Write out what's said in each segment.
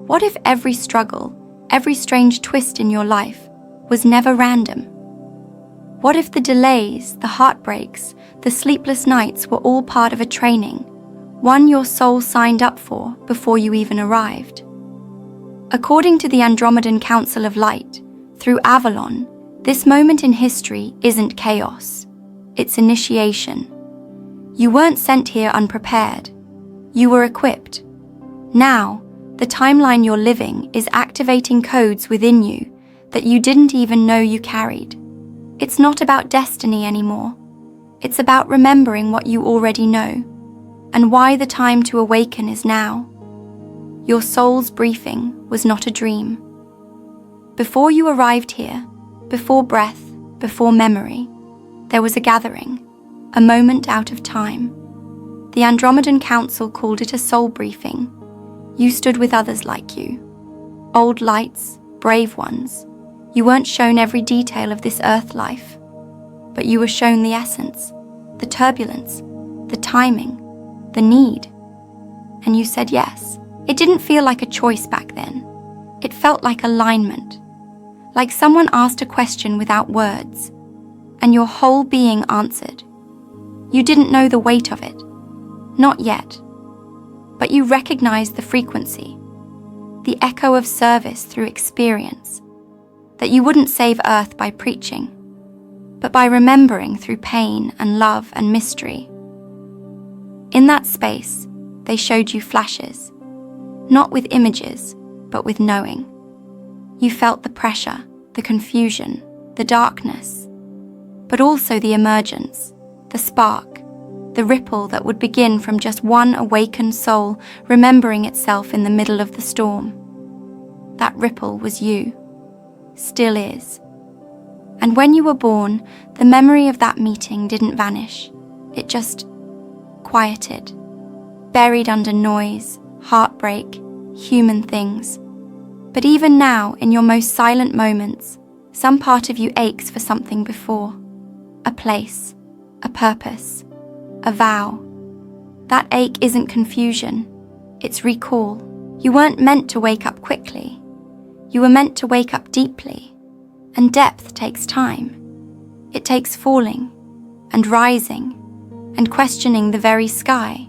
What if every struggle, every strange twist in your life was never random? What if the delays, the heartbreaks, the sleepless nights were all part of a training, one your soul signed up for before you even arrived? According to the Andromedan Council of Light, through AVOLON, this moment in history isn't chaos, it's initiation. You weren't sent here unprepared. You were equipped. Now, the timeline you're living is activating codes within you that you didn't even know you carried. It's not about destiny anymore. It's about remembering what you already know and why the time to awaken is now. Your soul's briefing was not a dream. Before you arrived here, before breath, before memory, there was a gathering, a moment out of time. The Andromedan Council called it a soul briefing. You stood with others like you. Old lights, brave ones. You weren't shown every detail of this earth life, but you were shown the essence, the turbulence, the timing, the need. And you said yes. It didn't feel like a choice back then. It felt like alignment, like someone asked a question without words, and your whole being answered. You didn't know the weight of it, not yet, but you recognized the frequency, the echo of service through experience, that you wouldn't save Earth by preaching, but by remembering through pain and love and mystery. In that space, they showed you flashes, not with images, but with knowing. You felt the pressure, the confusion, the darkness, but also the emergence, the spark, the ripple that would begin from just one awakened soul remembering itself in the middle of the storm. That ripple was you, still is. And when you were born, the memory of that meeting didn't vanish. It just quieted, buried under noise, heartbreak, human things. But even now, in your most silent moments, some part of you aches for something before. A place, a purpose, a vow. That ache isn't confusion, it's recall. You weren't meant to wake up quickly. You were meant to wake up deeply. And depth takes time. It takes falling, and rising, and questioning the very sky.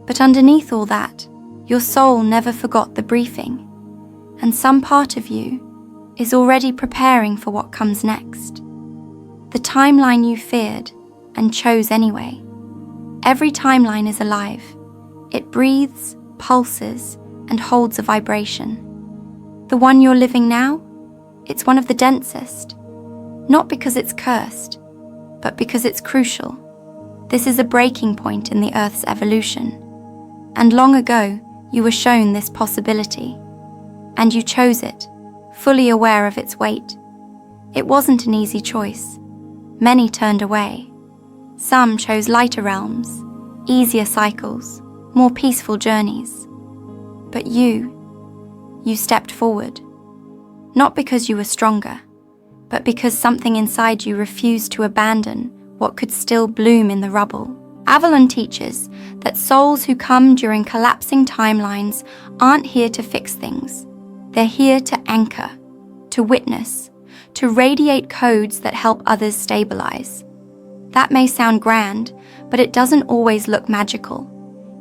But underneath all that, your soul never forgot the briefing, and some part of you is already preparing for what comes next. The timeline you feared and chose anyway. Every timeline is alive. It breathes, pulses, and holds a vibration. The one you're living now, it's one of the densest. Not because it's cursed, but because it's crucial. This is a breaking point in the Earth's evolution. And long ago, you were shown this possibility. And you chose it, fully aware of its weight. It wasn't an easy choice. Many turned away. Some chose lighter realms, easier cycles, more peaceful journeys. But you stepped forward. Not because you were stronger, but because something inside you refused to abandon what could still bloom in the rubble. AVOLON teaches that souls who come during collapsing timelines aren't here to fix things. They're here to anchor, to witness, to radiate codes that help others stabilize. That may sound grand, but it doesn't always look magical.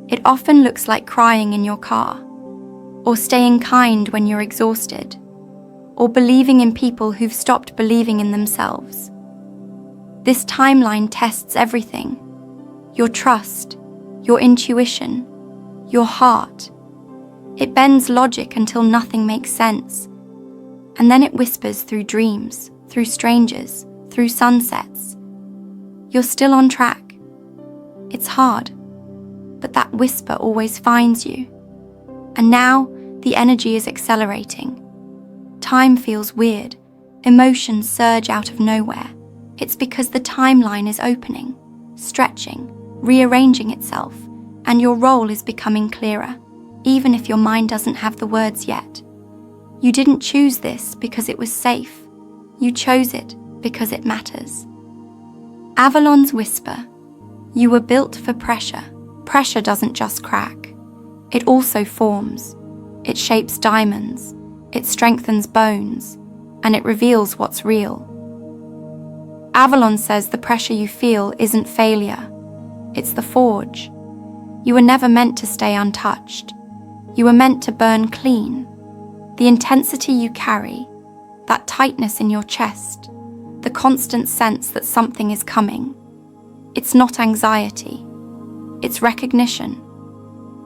It often looks like crying in your car, or staying kind when you're exhausted, or believing in people who've stopped believing in themselves. This timeline tests everything: your trust, your intuition, your heart. It bends logic until nothing makes sense. And then it whispers through dreams, through strangers, through sunsets. You're still on track. It's hard, but that whisper always finds you. And now the energy is accelerating. Time feels weird. Emotions surge out of nowhere. It's because the timeline is opening, stretching, rearranging itself, and your role is becoming clearer, even if your mind doesn't have the words yet. You didn't choose this because it was safe. You chose it because it matters. AVOLON's whisper. You were built for pressure. Pressure doesn't just crack. It also forms. It shapes diamonds, it strengthens bones, and it reveals what's real. AVOLON says the pressure you feel isn't failure, it's the forge. You were never meant to stay untouched. You were meant to burn clean. The intensity you carry, that tightness in your chest, the constant sense that something is coming. It's not anxiety, it's recognition.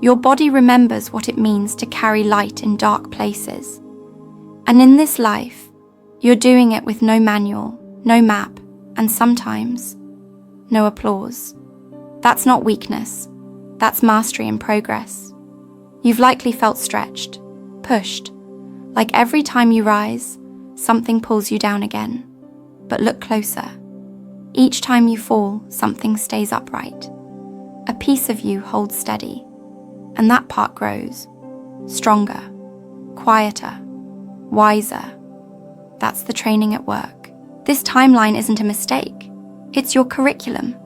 Your body remembers what it means to carry light in dark places. And in this life, you're doing it with no manual, no map, and sometimes, no applause. That's not weakness, that's mastery in progress. You've likely felt stretched, pushed, like every time you rise, something pulls you down again. But look closer. Each time you fall, something stays upright. A piece of you holds steady, and that part grows, stronger, quieter, wiser. That's the training at work. This timeline isn't a mistake. It's your curriculum.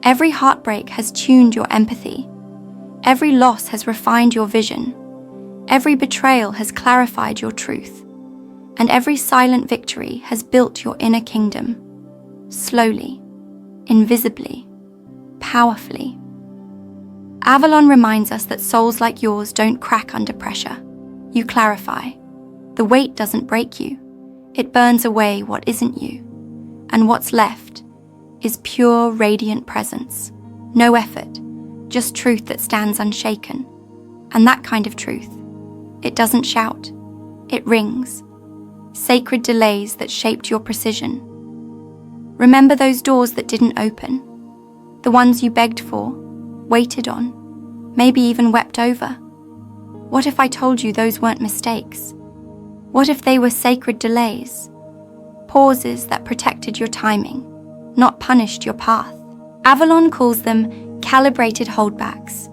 Every heartbreak has tuned your empathy. Every loss has refined your vision. Every betrayal has clarified your truth. And every silent victory has built your inner kingdom. Slowly, invisibly, powerfully. AVOLON reminds us that souls like yours don't crack under pressure. You clarify. The weight doesn't break you. It burns away what isn't you. And what's left is pure, radiant presence. No effort, just truth that stands unshaken. And that kind of truth, it doesn't shout, it rings. Sacred delays that shaped your precision. Remember those doors that didn't open? The ones you begged for, waited on, maybe even wept over? What if I told you those weren't mistakes? What if they were sacred delays? Pauses that protected your timing, not punished your path. AVOLON calls them calibrated holdbacks,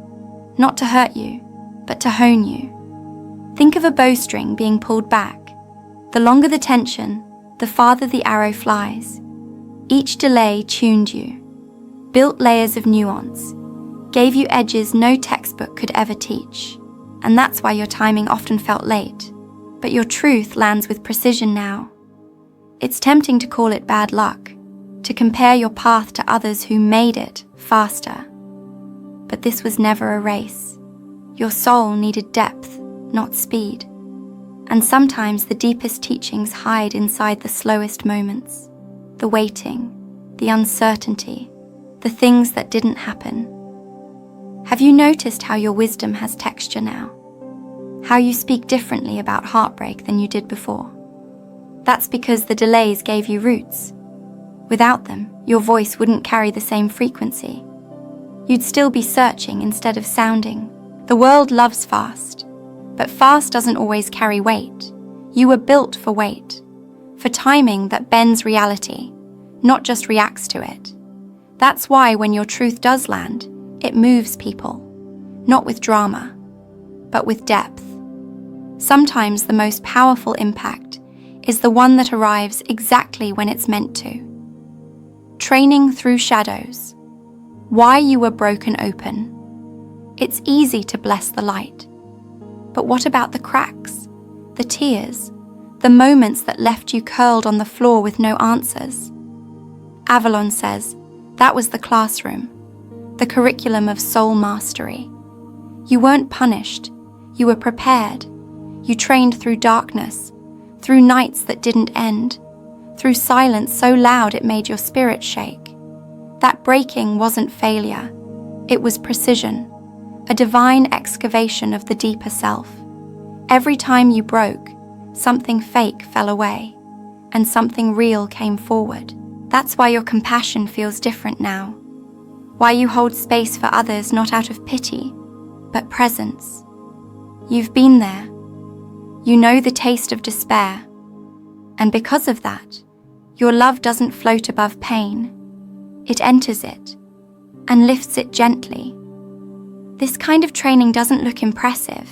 not to hurt you, but to hone you. Think of a bowstring being pulled back. The longer the tension, the farther the arrow flies. Each delay tuned you, built layers of nuance, gave you edges no textbook could ever teach. And that's why your timing often felt late, but your truth lands with precision now. It's tempting to call it bad luck, to compare your path to others who made it faster. But this was never a race. Your soul needed depth, not speed. And sometimes the deepest teachings hide inside the slowest moments. The waiting, the uncertainty, the things that didn't happen. Have you noticed how your wisdom has texture now? How you speak differently about heartbreak than you did before? That's because the delays gave you roots. Without them, your voice wouldn't carry the same frequency. You'd still be searching instead of sounding. The world loves fast, but fast doesn't always carry weight. You were built for weight, for timing that bends reality, not just reacts to it. That's why when your truth does land, it moves people, not with drama, but with depth. Sometimes the most powerful impact is the one that arrives exactly when it's meant to. Training through shadows. Why you were broken open. It's easy to bless the light. But what about the cracks, the tears, the moments that left you curled on the floor with no answers? AVOLON says that was the classroom, the curriculum of soul mastery. You weren't punished, you were prepared. You trained through darkness, through nights that didn't end, through silence so loud it made your spirit shake. That breaking wasn't failure, it was precision, a divine excavation of the deeper self. Every time you broke, something fake fell away, and something real came forward. That's why your compassion feels different now. Why you hold space for others not out of pity, but presence. You've been there. You know the taste of despair. And because of that, your love doesn't float above pain. It enters it and lifts it gently. This kind of training doesn't look impressive.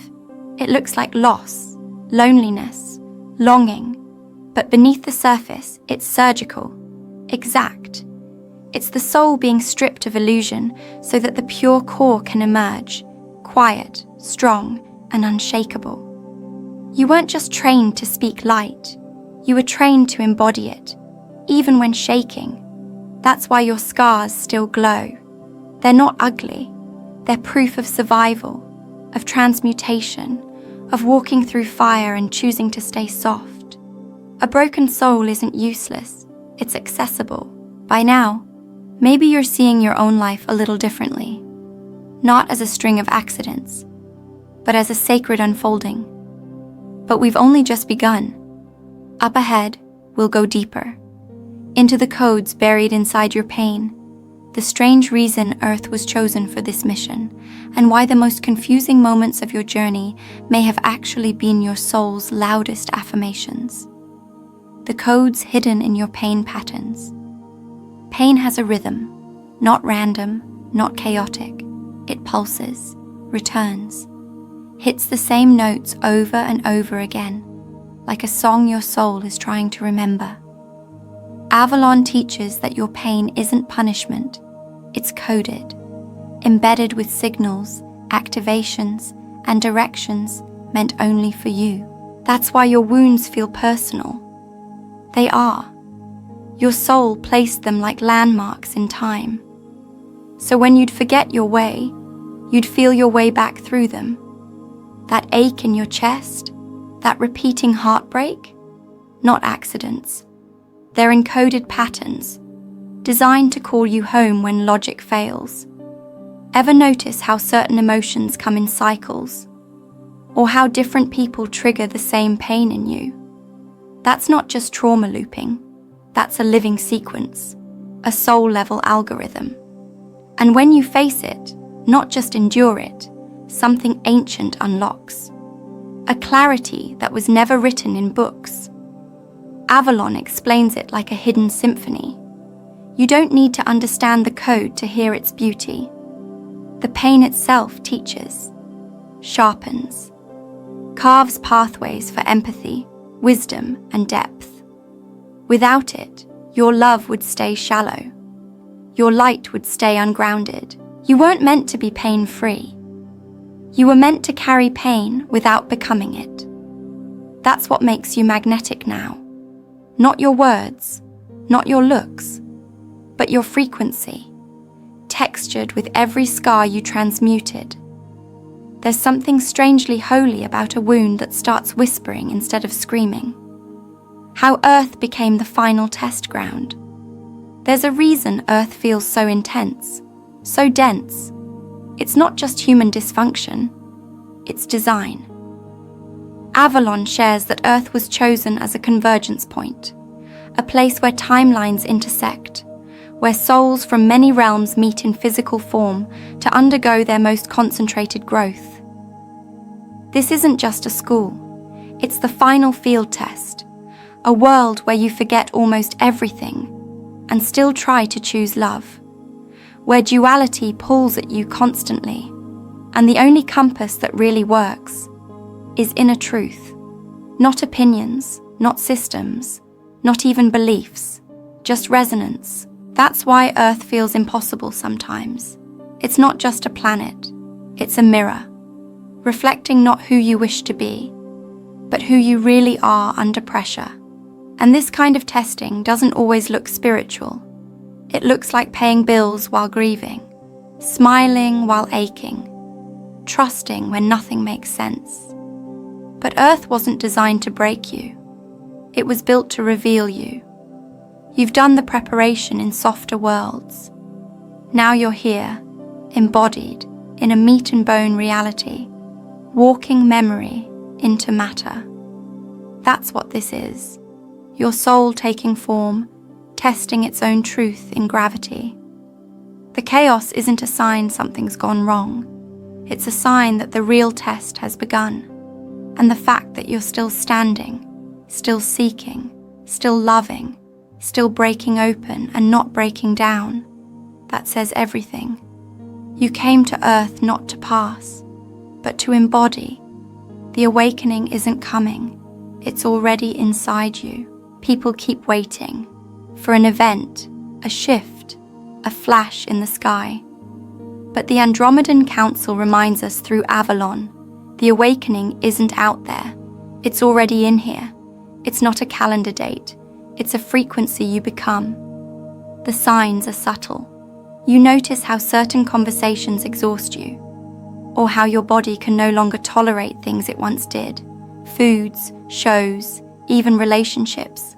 It looks like loss, loneliness, longing. But beneath the surface, it's surgical, exact. It's the soul being stripped of illusion so that the pure core can emerge, quiet, strong, and unshakable. You weren't just trained to speak light, you were trained to embody it, even when shaking. That's why your scars still glow. They're not ugly, they're proof of survival, of transmutation, of walking through fire and choosing to stay soft. A broken soul isn't useless, it's accessible. By now, maybe you're seeing your own life a little differently, not as a string of accidents, but as a sacred unfolding. But we've only just begun. Up ahead, we'll go deeper, into the codes buried inside your pain, the strange reason Earth was chosen for this mission, and why the most confusing moments of your journey may have actually been your soul's loudest affirmations. The codes hidden in your pain patterns. Pain has a rhythm, not random, not chaotic. It pulses, returns, hits the same notes over and over again, like a song your soul is trying to remember. AVOLON teaches that your pain isn't punishment, it's coded, embedded with signals, activations, and directions meant only for you. That's why your wounds feel personal. They are. Your soul placed them like landmarks in time. So when you'd forget your way, you'd feel your way back through them. That ache in your chest, that repeating heartbreak, not accidents. They're encoded patterns, designed to call you home when logic fails. Ever notice how certain emotions come in cycles? Or how different people trigger the same pain in you? That's not just trauma looping, that's a living sequence, a soul-level algorithm. And when you face it, not just endure it, something ancient unlocks. A clarity that was never written in books. AVOLON explains it like a hidden symphony. You don't need to understand the code to hear its beauty. The pain itself teaches, sharpens, carves pathways for empathy, wisdom, and depth. Without it, your love would stay shallow. Your light would stay ungrounded. You weren't meant to be pain-free. You were meant to carry pain without becoming it. That's what makes you magnetic now. Not your words, not your looks, but your frequency, textured with every scar you transmuted. There's something strangely holy about a wound that starts whispering instead of screaming. How Earth became the final test ground. There's a reason Earth feels so intense, so dense. It's not just human dysfunction, it's design. AVOLON shares that Earth was chosen as a convergence point, a place where timelines intersect, where souls from many realms meet in physical form to undergo their most concentrated growth. This isn't just a school, it's the final field test, a world where you forget almost everything and still try to choose love, where duality pulls at you constantly, and the only compass that really works is inner truth, not opinions, not systems, not even beliefs, just resonance. That's why Earth feels impossible sometimes. It's not just a planet, it's a mirror, reflecting not who you wish to be, but who you really are under pressure. And this kind of testing doesn't always look spiritual. It looks like paying bills while grieving, smiling while aching, trusting when nothing makes sense. But Earth wasn't designed to break you. It was built to reveal you. You've done the preparation in softer worlds. Now you're here, embodied in a meat and bone reality, walking memory into matter. That's what this is. Your soul taking form, testing its own truth in gravity. The chaos isn't a sign something's gone wrong. It's a sign that the real test has begun. And the fact that you're still standing, still seeking, still loving, still breaking open and not breaking down, that says everything. You came to Earth not to pass, but to embody. The awakening isn't coming, it's already inside you. People keep waiting for an event, a shift, a flash in the sky. But the Andromedan Council reminds us through AVOLON, the awakening isn't out there, It's already in here. It's not a calendar date. It's a frequency you become. The signs are subtle. You notice how certain conversations exhaust you, or how your body can no longer tolerate things it once did. Foods, shows, even relationships.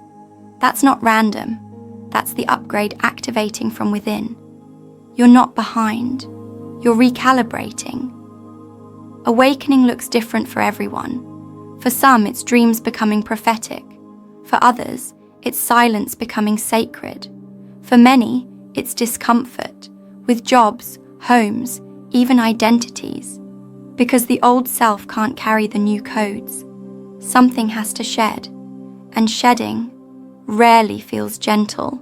That's not random. That's the upgrade activating from within. You're not behind. You're recalibrating. Awakening looks different for everyone. For some, it's dreams becoming prophetic. For others, it's silence becoming sacred. For many, it's discomfort, with jobs, homes, even identities. Because the old self can't carry the new codes. Something has to shed, and shedding rarely feels gentle.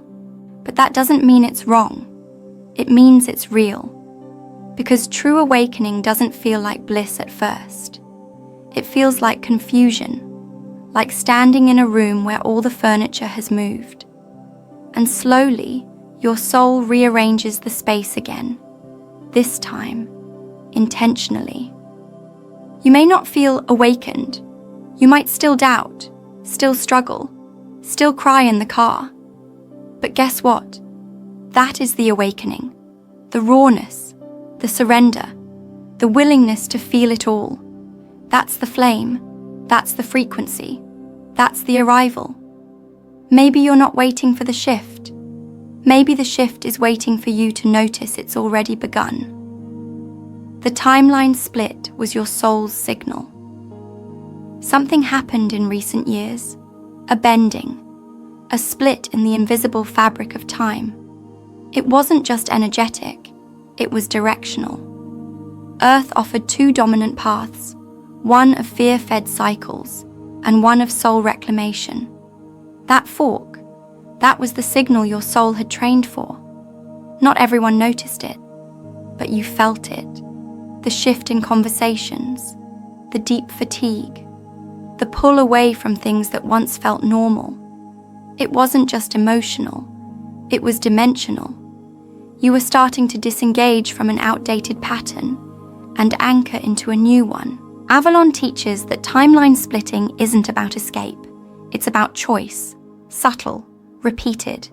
But that doesn't mean it's wrong. It means it's real. Because true awakening doesn't feel like bliss at first. It feels like confusion, like standing in a room where all the furniture has moved. And slowly, your soul rearranges the space again. This time, intentionally. You may not feel awakened. You might still doubt, still struggle, still cry in the car. But guess what? That is the awakening. The rawness, the surrender, the willingness to feel it all. That's the flame. That's the frequency. That's the arrival. Maybe you're not waiting for the shift. Maybe the shift is waiting for you to notice it's already begun. The timeline split was your soul's signal. Something happened in recent years, a bending, a split in the invisible fabric of time. It wasn't just energetic, it was directional. Earth offered two dominant paths, one of fear-fed cycles and one of soul reclamation. That fork, that was the signal your soul had trained for. Not everyone noticed it, but you felt it. The shift in conversations, the deep fatigue, the pull away from things that once felt normal. It wasn't just emotional, it was dimensional. You were starting to disengage from an outdated pattern and anchor into a new one. AVOLON teaches that timeline splitting isn't about escape, it's about choice, subtle, repeated.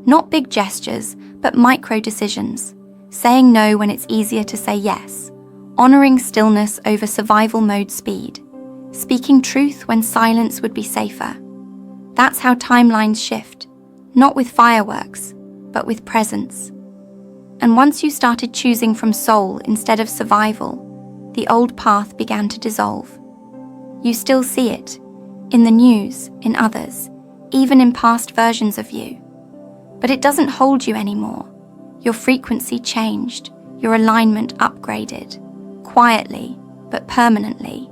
Not big gestures, but micro decisions. Saying no when it's easier to say yes. Honoring stillness over survival mode speed. Speaking truth when silence would be safer. That's how timelines shift, not with fireworks, but with presence. And once you started choosing from soul instead of survival, the old path began to dissolve. You still see it, in the news, in others, even in past versions of you. But it doesn't hold you anymore. Your frequency changed, your alignment upgraded, quietly, but permanently.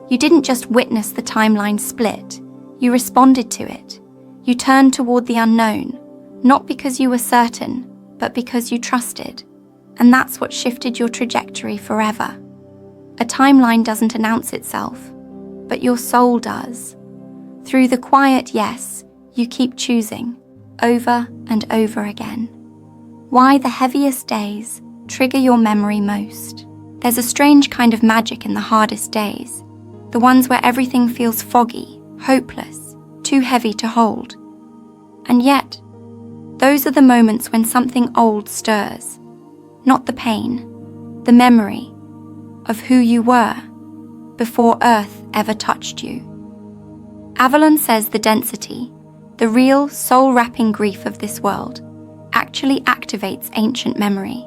You didn't just witness the timeline split, you responded to it. You turned toward the unknown, not because you were certain, but because you trusted. And that's what shifted your trajectory forever. A timeline doesn't announce itself, but your soul does. Through the quiet yes, you keep choosing, over and over again. Why the heaviest days trigger your memory most. There's a strange kind of magic in the hardest days, the ones where everything feels foggy, hopeless, too heavy to hold. And yet, those are the moments when something old stirs, not the pain, the memory of who you were before Earth ever touched you. AVOLON says the density, the real soul-wrapping grief of this world, actually activates ancient memory,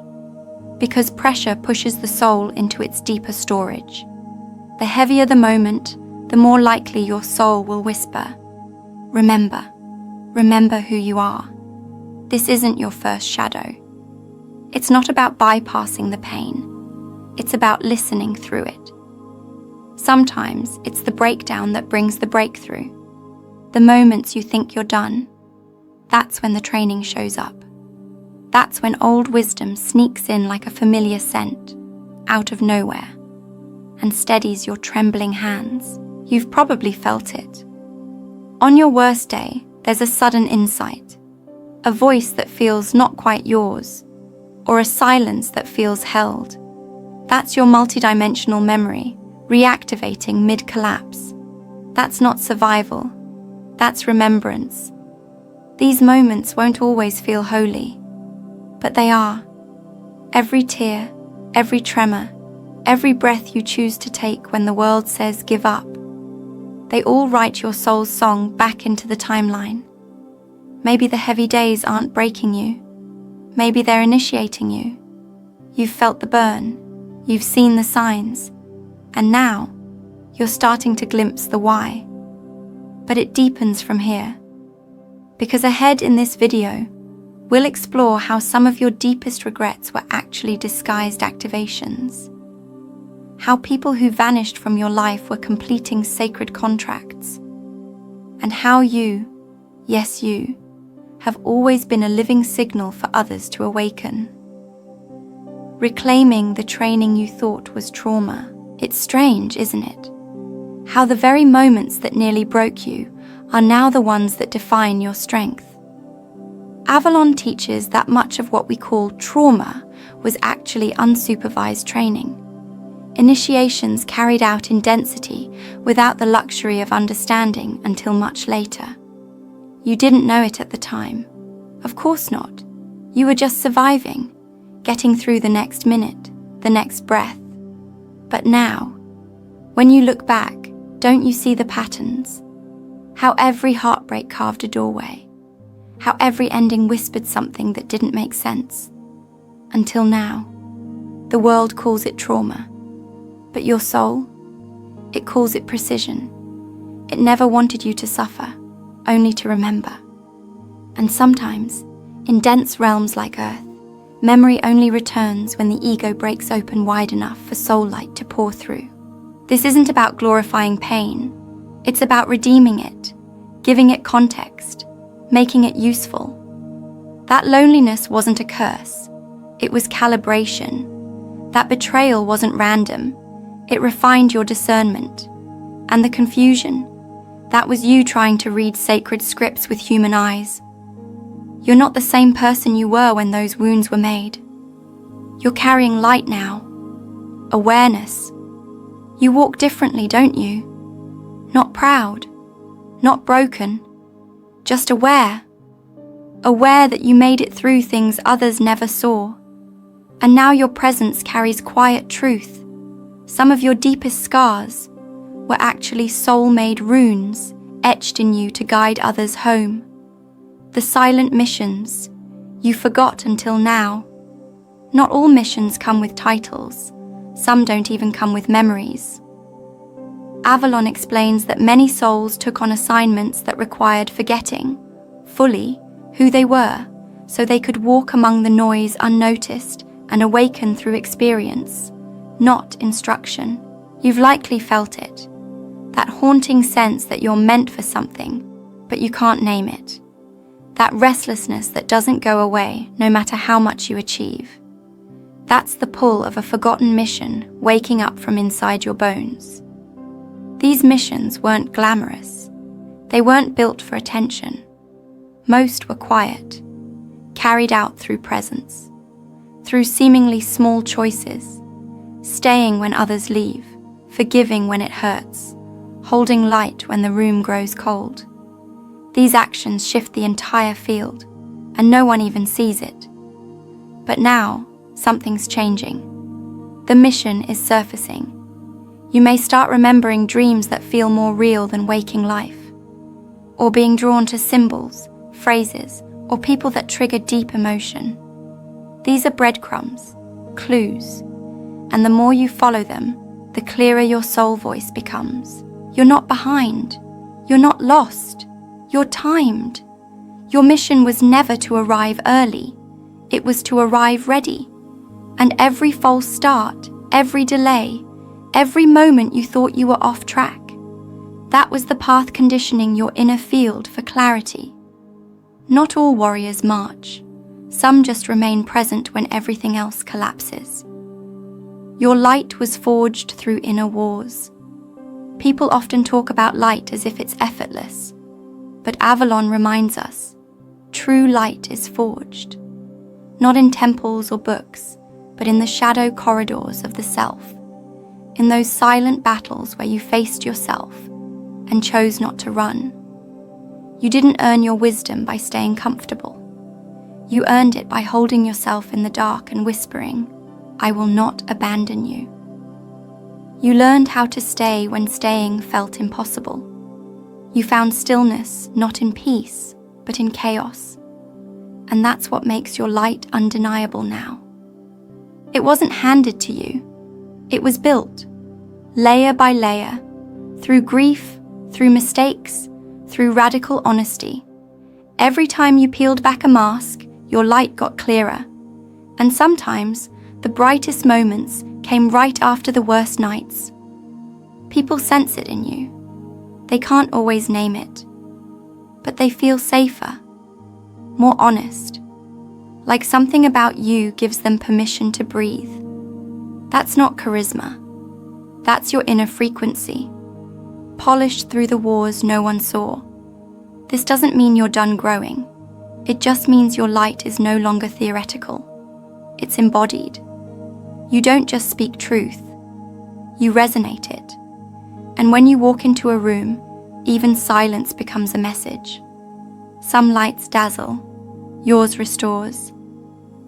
because pressure pushes the soul into its deeper storage. The heavier the moment, the more likely your soul will whisper, "Remember, remember who you are." This isn't your first shadow. It's not about bypassing the pain. It's about listening through it. Sometimes it's the breakdown that brings the breakthrough. The moments you think you're done, that's when the training shows up. That's when old wisdom sneaks in like a familiar scent, out of nowhere, and steadies your trembling hands. You've probably felt it. On your worst day, there's a sudden insight, a voice that feels not quite yours, or a silence that feels held. That's your multidimensional memory reactivating mid-collapse. That's not survival. That's remembrance. These moments won't always feel holy, but they are. Every tear, every tremor, every breath you choose to take when the world says give up, they all write your soul's song back into the timeline. Maybe the heavy days aren't breaking you. Maybe they're initiating you. You've felt the burn, you've seen the signs, and now you're starting to glimpse the why. But it deepens from here. Because ahead in this video, we'll explore how some of your deepest regrets were actually disguised activations. How people who vanished from your life were completing sacred contracts. And how you, yes you, have always been a living signal for others to awaken. Reclaiming the training you thought was trauma. It's strange, isn't it? How the very moments that nearly broke you are now the ones that define your strength. AVOLON teaches that much of what we call trauma was actually unsupervised training. Initiations carried out in density without the luxury of understanding until much later. You didn't know it at the time. Of course not. You were just surviving, getting through the next minute, the next breath. But now, when you look back, don't you see the patterns? How every heartbreak carved a doorway. How every ending whispered something that didn't make sense. Until now, the world calls it trauma. But your soul, it calls it precision. It never wanted you to suffer, only to remember. And sometimes, in dense realms like Earth, memory only returns when the ego breaks open wide enough for soul light to pour through. This isn't about glorifying pain. It's about redeeming it, giving it context, making it useful. That loneliness wasn't a curse. It was calibration. That betrayal wasn't random. It refined your discernment. And the confusion, that was you trying to read sacred scripts with human eyes. You're not the same person you were when those wounds were made. You're carrying light now. Awareness. You walk differently, don't you? Not proud, not broken, just aware. Aware that you made it through things others never saw. And now your presence carries quiet truth. Some of your deepest scars were actually soul-made runes etched in you to guide others home. The silent missions you forgot until now. Not all missions come with titles. Some don't even come with memories. AVOLON explains that many souls took on assignments that required forgetting, fully, who they were, so they could walk among the noise unnoticed and awaken through experience, not instruction. You've likely felt it, that haunting sense that you're meant for something, but you can't name it. That restlessness that doesn't go away no matter how much you achieve. That's the pull of a forgotten mission waking up from inside your bones. These missions weren't glamorous. They weren't built for attention. Most were quiet, carried out through presence, through seemingly small choices, staying when others leave, forgiving when it hurts, holding light when the room grows cold. These actions shift the entire field, and no one even sees it. But now, something's changing. The mission is surfacing. You may start remembering dreams that feel more real than waking life, or being drawn to symbols, phrases, or people that trigger deep emotion. These are breadcrumbs, clues, and the more you follow them, the clearer your soul voice becomes. You're not behind. You're not lost. You're timed. Your mission was never to arrive early. It was to arrive ready. And every false start, every delay, every moment you thought you were off track, that was the path conditioning your inner field for clarity. Not all warriors march. Some just remain present when everything else collapses. Your light was forged through inner wars. People often talk about light as if it's effortless, but AVOLON reminds us, true light is forged, not in temples or books, but in the shadow corridors of the self, in those silent battles where you faced yourself and chose not to run. You didn't earn your wisdom by staying comfortable. You earned it by holding yourself in the dark and whispering, "I will not abandon you." You learned how to stay when staying felt impossible. You found stillness not in peace, but in chaos. And that's what makes your light undeniable now. It wasn't handed to you. It was built, layer by layer, through grief, through mistakes, through radical honesty. Every time you peeled back a mask, your light got clearer. And sometimes, the brightest moments came right after the worst nights. People sense it in you. They can't always name it, but they feel safer, more honest, like something about you gives them permission to breathe. That's not charisma. That's your inner frequency, polished through the wars no one saw. This doesn't mean you're done growing. It just means your light is no longer theoretical. It's embodied. You don't just speak truth. You resonate it. And when you walk into a room, even silence becomes a message. Some lights dazzle. Yours restores.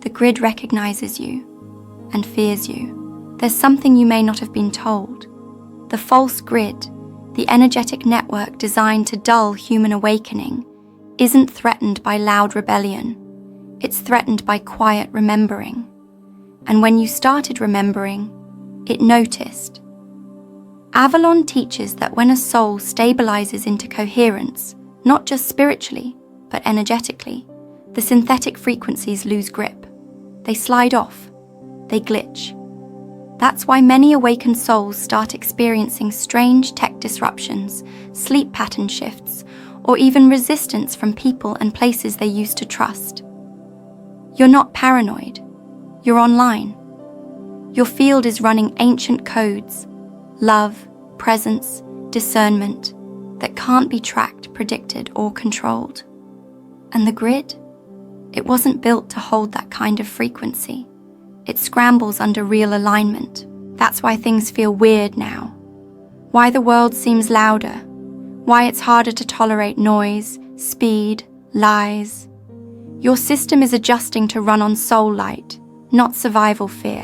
The grid recognizes you and fears you. There's something you may not have been told. The false grid, the energetic network designed to dull human awakening, isn't threatened by loud rebellion. It's threatened by quiet remembering. And when you started remembering, it noticed. AVOLON teaches that when a soul stabilizes into coherence, not just spiritually, but energetically, the synthetic frequencies lose grip. They slide off. They glitch. That's why many awakened souls start experiencing strange tech disruptions, sleep pattern shifts, or even resistance from people and places they used to trust. You're not paranoid. You're online. Your field is running ancient codes, love, presence, discernment, that can't be tracked, predicted, or controlled. And the grid? It wasn't built to hold that kind of frequency. It scrambles under real alignment. That's why things feel weird now. Why the world seems louder. Why it's harder to tolerate noise, speed, lies. Your system is adjusting to run on soul light, not survival fear.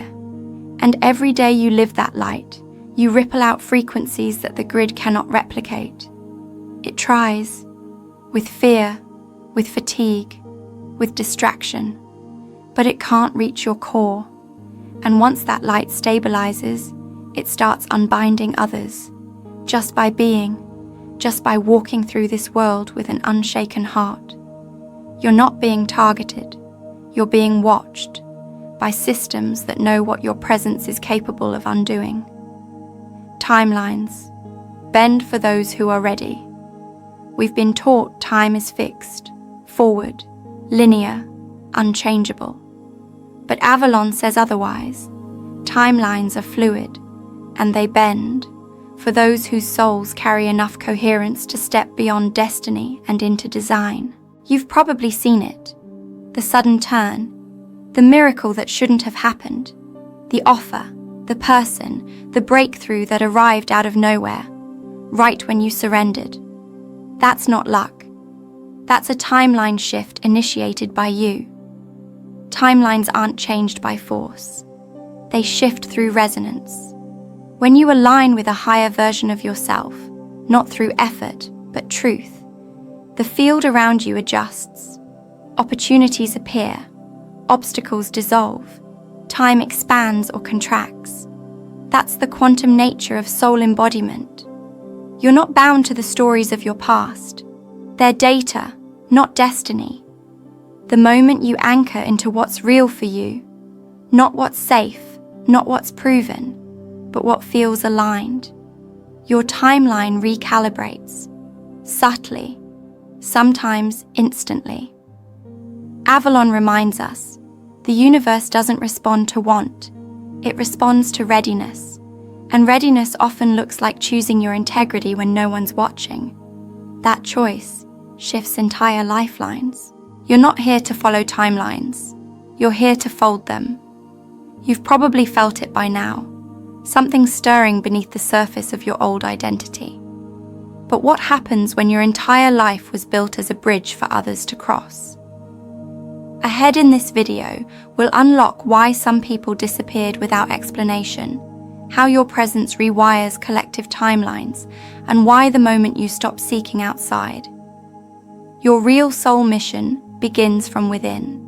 And every day you live that light, you ripple out frequencies that the grid cannot replicate. It tries, with fear, with fatigue, with distraction, but it can't reach your core. And once that light stabilizes, it starts unbinding others, just by being, just by walking through this world with an unshaken heart. You're not being targeted, you're being watched by systems that know what your presence is capable of undoing. Timelines bend for those who are ready. We've been taught time is fixed, forward, linear, unchangeable. But AVOLON says otherwise. Timelines are fluid, and they bend for those whose souls carry enough coherence to step beyond destiny and into design. You've probably seen it. The sudden turn, the miracle that shouldn't have happened, the offer, the person, the breakthrough that arrived out of nowhere, right when you surrendered. That's not luck. That's a timeline shift initiated by you. Timelines aren't changed by force. They shift through resonance. When you align with a higher version of yourself, not through effort, but truth, the field around you adjusts. Opportunities appear. Obstacles dissolve. Time expands or contracts. That's the quantum nature of soul embodiment. You're not bound to the stories of your past. They're data, not destiny. The moment you anchor into what's real for you, not what's safe, not what's proven, but what feels aligned, your timeline recalibrates, subtly, sometimes instantly. AVOLON reminds us, the universe doesn't respond to want, it responds to readiness. And readiness often looks like choosing your integrity when no one's watching. That choice shifts entire lifelines. You're not here to follow timelines. You're here to fold them. You've probably felt it by now. Something stirring beneath the surface of your old identity. But what happens when your entire life was built as a bridge for others to cross? Ahead in this video, we'll unlock why some people disappeared without explanation, how your presence rewires collective timelines, and why the moment you stop seeking outside. Your real soul mission begins from within.